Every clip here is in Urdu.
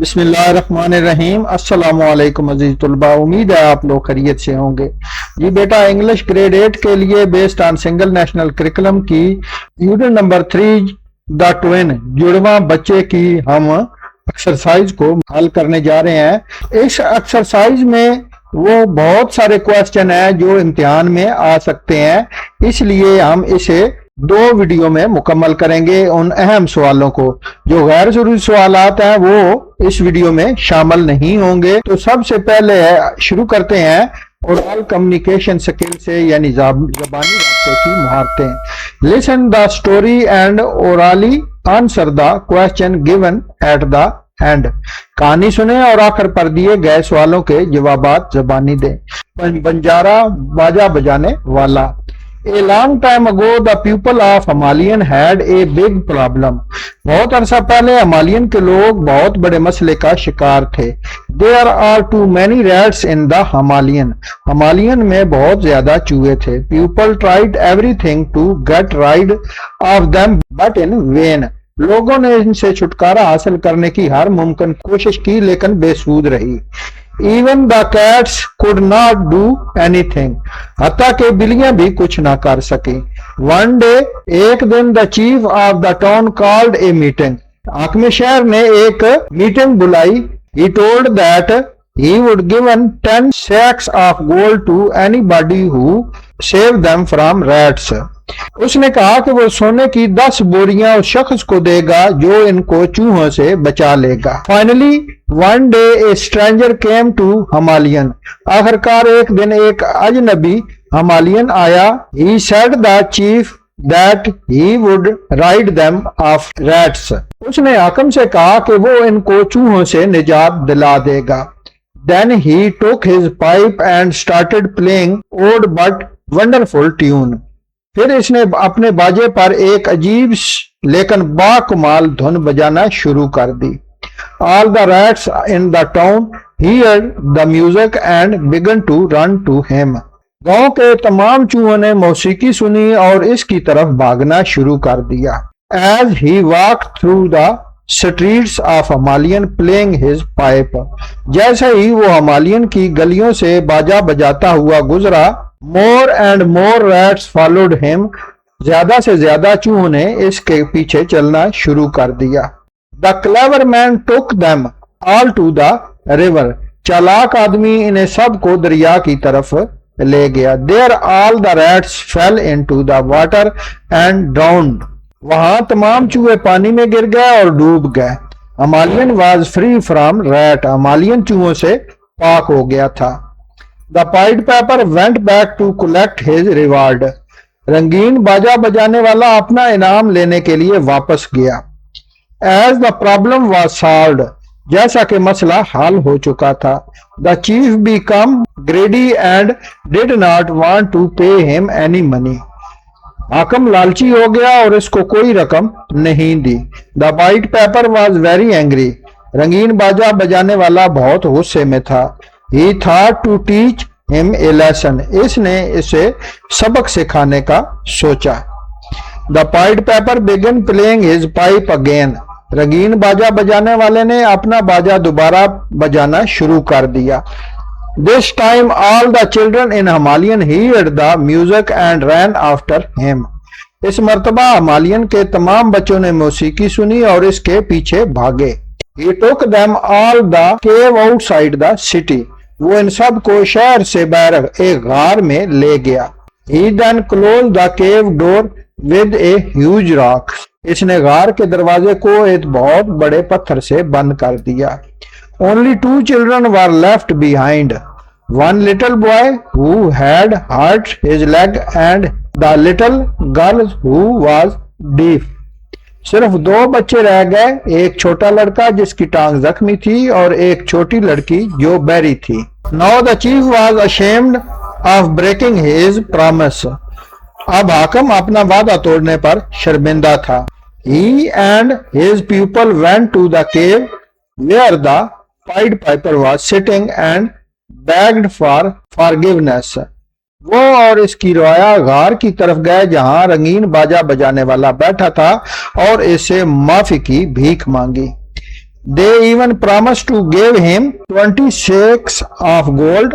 بسم اللہ الرحمن الرحیم۔ السلام علیکم عزیز طلبہ، امید ہے آپ لوگ خیریت سے ہوں گے۔ جی بیٹا، انگلش گریڈ 8 کے لیے based on single national curriculum کی یونٹ نمبر 3 دا ٹوین جڑواں بچے کی ہم ایکسرسائز کو حل کرنے جا رہے ہیں۔ اس ایکسرسائز میں وہ بہت سارے کویسچن ہیں جو امتحان میں آ سکتے ہیں، اس لیے ہم اسے 2 ویڈیو میں مکمل کریں گے۔ ان اہم سوالوں کو، جو غیر ضروری سوالات ہیں وہ اس ویڈیو میں شامل نہیں ہوں گے۔ تو سب سے پہلے شروع کرتے ہیں اورال کمیونیکیشن سکل سے، یعنی زبانی رابطے کی مہارتیں۔ Listen the story and orally answer the question given at the end. کہانی سنیں اور آخر پر دیے گئے سوالوں کے جوابات زبانی دیں۔ بنجارہ باجا بجانے والا۔ A long time ago, the people of Himalayan had a big problem. بہت عرصہ پہلے ہمالین کے لوگ بہت بڑے مسئلے کا شکار تھے۔ There are too many rats in the Himalayan. Himalayan میں بہت زیادہ چوہے تھے۔ People tried everything to get rid of them, but in vain. لوگوں نے ان سے چھٹکارا حاصل کرنے کی ہر ممکن کوشش کی لیکن بے سود رہی۔ Even the cats could not do anything. حتیٰ کہ بلیاں بھی کچھ نہ کر سکیں۔ One day, ایک دن the chief of the town called a meeting. حاکم شہر نے ایک میٹنگ بلائی۔ He told that he would give 10 sacks of gold to anybody who saved them from rats. اس نے کہا کہ وہ سونے کی 10 بوریاں اس شخص کو دے گا جو ان کو چوہوں سے بچا لے گا۔ Finally, one day a stranger came to Himalayan. آخرکار ایک دن ایک اجنبی ہمالین آیا۔ He said the chief that he would rid them of rats. اس نے حاکم سے کہا کہ وہ ان کو چوہوں سے نجات دلا دے گا۔ Then he took his pipe and started playing odd but wonderful tune. پھر اس نے اپنے باجے پر ایک عجیب لیکن باکمال دھن بجانا شروع کر دی۔ All the rats in the town heard the music and began to run to him. گاؤں کے تمام چوہوں نے موسیقی سنی اور اس کی طرف بھاگنا شروع کر دیا۔ As he walked through the streets of Himalayan playing his pipe. جیسے ہی وہ ہمالین کی گلیوں سے باجا بجاتا ہوا گزرا، more and more rats followed him. زیادہ سے زیادہ چوہوں نے اس کے پیچھے چلنا شروع کر دیا۔ The clever man took them all to the river. چالاک آدمی انہیں سب کو دریا کی طرف لے گیا۔ There all the rats fell into the water and drowned. وہاں تمام چوہے پانی میں گر گئے اور ڈوب گئے۔ Himalayan was free from rat. Himalayan چوہوں سے پاک ہو گیا تھا۔ The Pied Piper went back to collect his reward. رنگین باجا بجانے والا اپنا انعام لینے کے لیے واپس گیا۔ As the problem was solved. جیسا کہ مسئلہ حل ہو چکا تھا۔ The chief became greedy and did not want to pay him any money. حاکم لالچی ہو گیا اور اس کو کوئی رقم نہیں دی۔ The Pied Piper was very angry. رنگین باجا بجانے والا بہت غصے میں تھا۔ He thought to teach him a lesson. اس نے اسے سبق سکھانے کا سوچا۔ The Pied Piper began playing his pipe again. رنگین باجا بجانے والے نے اپنا باجا دوبارہ بجانا شروع کر دیا۔ This time all the children in Himalayan heard the music and ran after him. اس مرتبہ ہمالین کے تمام بچوں نے موسیقی سنی اور اس کے پیچھے بھاگے۔ He took them all the cave outside the city. وہ ان سب کو شہر سے باہر ایک غار میں لے گیا۔ He then closed the cave door with a huge rock. اس نے غار کے دروازے کو ایک بہت بڑے پتھر سے بند کر دیا۔ Only 2 children were left behind. One little boy who had hurt his leg and the little girl who was deaf. صرف 2 بچے رہ گئے، ایک چھوٹا لڑکا جس کی ٹانگ زخمی تھی اور ایک چھوٹی لڑکی جو بہری تھی۔ Now the chief was ashamed of breaking his promise. اب حاکم اپنا وعدہ توڑنے پر شرمندہ تھا۔ He and his people went to the cave where the Pied Piper was sitting and begged for forgiveness. وہ اور اس کی رویا غار کی طرف گئے جہاں رنگین باجا بجانے والا بیٹھا تھا اور اس سے معافی کی بھیک مانگی۔ They even promised to give him 20 shekels of gold.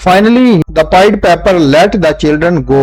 Finally, the pied piper let the children go.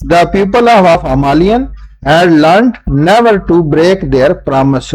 The people of Amalian had learned never to break their promise.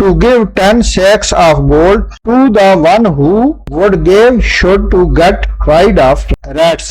to give 10 sacks of gold to the one who would give should to get rid of rats.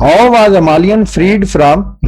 How was Amalian freed from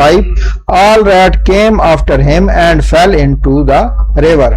pipe, all rat came after him and fell into the river.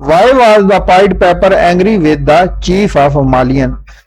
Why was the pied piper angry with the chief of Amalian?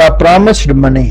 the promised money.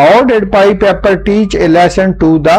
how did pied piper teach a lesson to the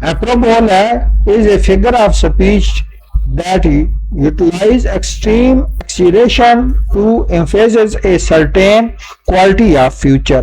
Hyperbole is a figure of speech that utilize extreme exaggeration to emphasize a certain quality of future.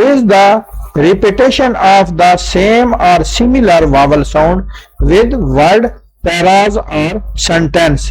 is the repetition of the same or similar vowel sound with word, paras or sentence.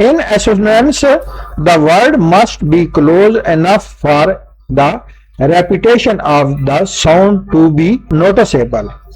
In assonance, the word must be close enough for the repetition of the sound to be noticeable.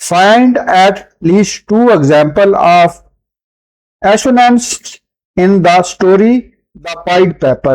find at least 2 example of assonance in the story The Pied Piper.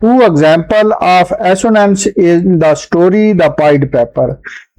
2 example of assonance in the story The Pied Piper.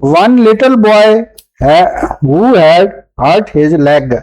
One little boy who had hurt his leg,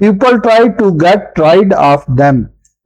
People tried to get rid of them,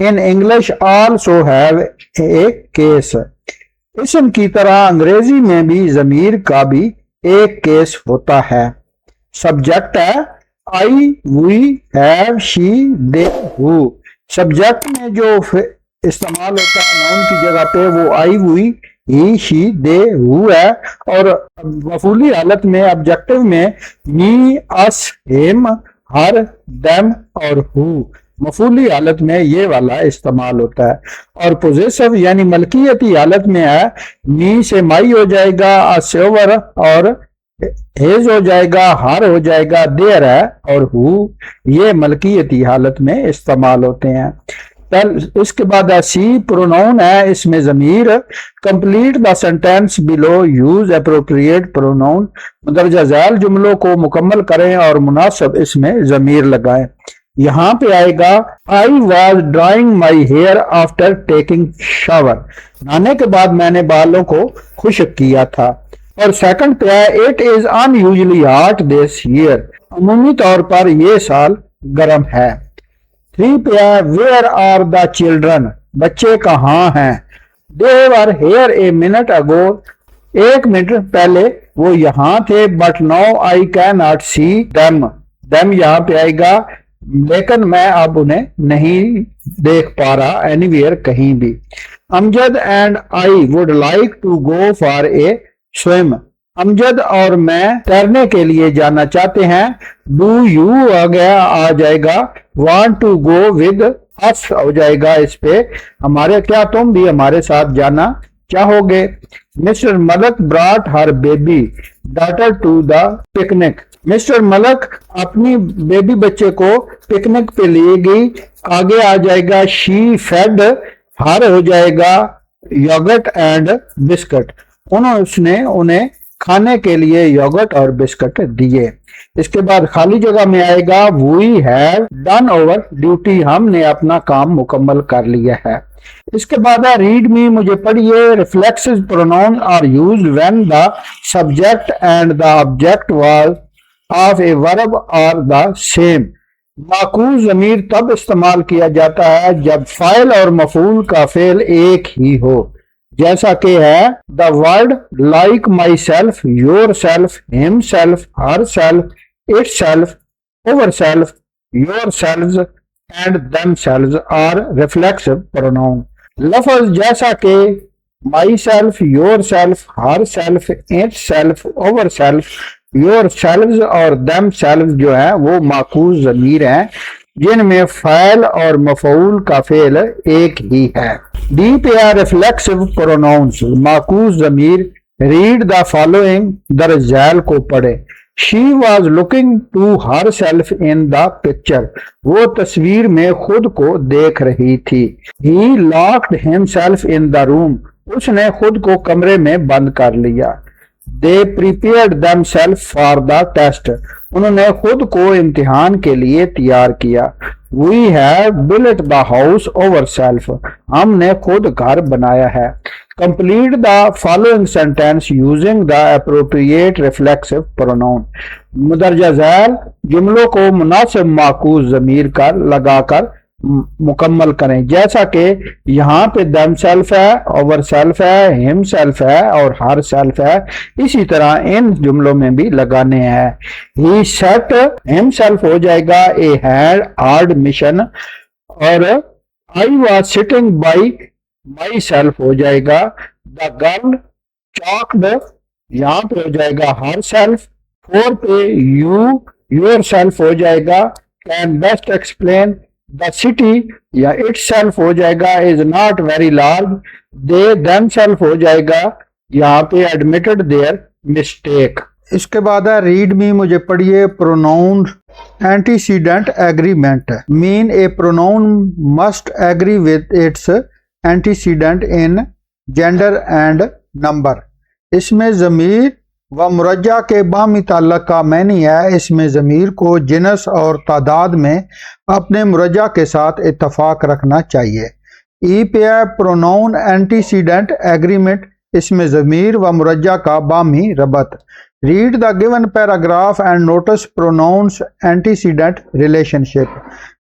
in English also have a case. اسم کی طرح انگریزی میں بھی ضمیر کا بھی ایک کیس ہوتا ہے. سبجیکٹ ہے I, we, have, she, they, who. Subject میں جو استعمال ہوتا ہے ناؤن کی جگہ پہ وہ I, we, he, she, they, who ہے. اور مفعولی حالت میں آبجیکٹو میں me, us, him, her, them اور who. مفعولی حالت میں یہ والا استعمال ہوتا ہے. اور پوزیسو یعنی ملکیتی حالت میں ہے می سے مائی ہو جائے گا, اس سے اوور اور ہیز ہو جائے گا, ہر ہو جائے گا, دیر ہے اور ہو یہ ملکیتی حالت میں استعمال ہوتے ہیں. اس کے بعد سی پروناؤن ہے, اس میں ضمیر. Complete the sentence below, use appropriate pronoun. مندرجہ ذیل جملوں کو مکمل کریں اور مناسب اس میں ضمیر لگائیں. یہاں پہ آئے گا I was drying my hair after taking shower. نہانے کے بعد میں نے بالوں کو خشک کیا تھا. اور سیکنڈ پہ ہے It is unusually hot this year. عمومی طور پر یہ سال گرم ہے. 3 پہ ہے Where are the children? بچے کہاں ہیں. They were here a minute ago. 1 minute پہلے وہ یہاں تھے. But now I cannot see them. Them یہاں پہ آئے گا لیکن میں اب انہیں نہیں دیکھ پا رہا anywhere کہیں بھی. امجد and I would like to go for a swim. امجد اور میں تیرنے کے لیے جانا چاہتے ہیں. Do you آ جائے گا. Want to go with us ہو جائے گا اس پہ ہمارے, کیا تم بھی ہمارے ساتھ جانا چاہو گے. Mr. Malak brought her baby daughter to the picnic. Mister Malik اپنی بیبی بچے کو پکنک پہ لے گئی. آگے آ جائے گا شی فیڈ, ہر ہو جائے گا یوگٹ اینڈ بسکٹ. اس نے انہیں کھانے کے لیے یوگٹ اور بسکٹ دیے. اس کے بعد خالی جگہ میں آئے گا we have done our duty. ہم نے اپنا کام مکمل کر لیا ہے. اس کے بعد ہے ریڈ می, مجھے پڑھیے. Reflexive pronoun are used when the subject and the object was of a verb or the same. معکوس ضمیر تب استعمال کیا جاتا ہے جب فاعل اور مفعول کا فعل ایک ہی ہو, جیسا کہ ہے the word like myself, yourself, himself, herself, itself, ourself, yourselves and themselves are reflexive pronoun. لفظ جیسا کہ myself, yourself, herself, itself, ourself, yourselves اور دم سیلفز جو ہیں وہ معکوس ضمیر ہیں جن میں فاعل اور مفعول کا فعل ایک ہی ہے. ڈی پہ ہے ریفلیکسو پروناؤنس, معکوس ضمیر. ریڈ دا فالوئنگ, درج ذیل کو پڑھے. She was looking to herself in the picture. وہ تصویر میں خود کو دیکھ رہی تھی. ہی لاکڈ ہم سیلف ان دا روم. اس نے خود کو کمرے میں بند کر لیا. They prepared themselves for the test. انہوں نے خود کو امتحان کے لیے تیار کیا. We have built the house ourselves. ہم نے خود گھر بنایا ہے. Complete the following sentence using the appropriate reflexive pronoun. مندرجہ ذیل جملوں کو مناسب معکوس ضمیر لگا کر مکمل کریں, جیسا کہ یہاں پہ دم سیلف ہے, اوور سیلف ہے, ہم سیلف ہے اور ہر سیلف ہے. اسی طرح ان جملوں میں بھی لگانے ہیں. ہی سیٹ ہم سیلف ہو جائے گا اے ہیڈ ہارڈ مشن, اور I was sitting by myself ہو جائے گا دا گرل چاکڈ, یہاں پہ ہو جائے گا ہر سیلف. 4 پہ یور سیلف ہو جائے گا can best explain. The city یا اٹ سیلف ہو جائے گا is not very large. They themselves ہو جائے گا یہاں پہ ایڈمیٹڈ دیئر مسٹیک. اس کے بعد ہے ریڈ می, مجھے پڑھیے. Pronoun antecedent agreement mean a pronoun must agree with its antecedent in gender and number. اس میں ضمیر و مرجع کے باہمی تعلق کا معنی ہے. اس میں ضمیر کو جنس اور تعداد میں اپنے مرجع کے ساتھ اتفاق رکھنا چاہیے. ای پہ ہے پروناؤن اینٹیسیڈنٹ ایگریمنٹ, اس میں ضمیر و مرجع کا باہمی ربط. Read the given paragraph and notice pronoun's antecedent relationship.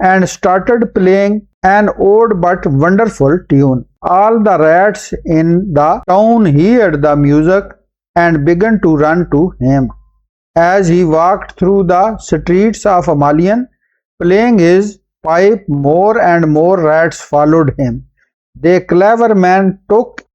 and started playing an odd but wonderful tune. All the rats in the town heard the music and began to run to him. As he walked through the streets of Himalyan, playing his pipe, more and more rats followed him. The clever man took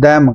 them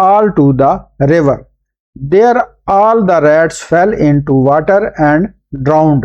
all to the river. There all the rats fell into water and drowned.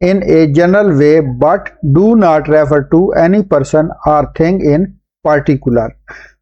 in a general way but do not refer to any person or thing in particular.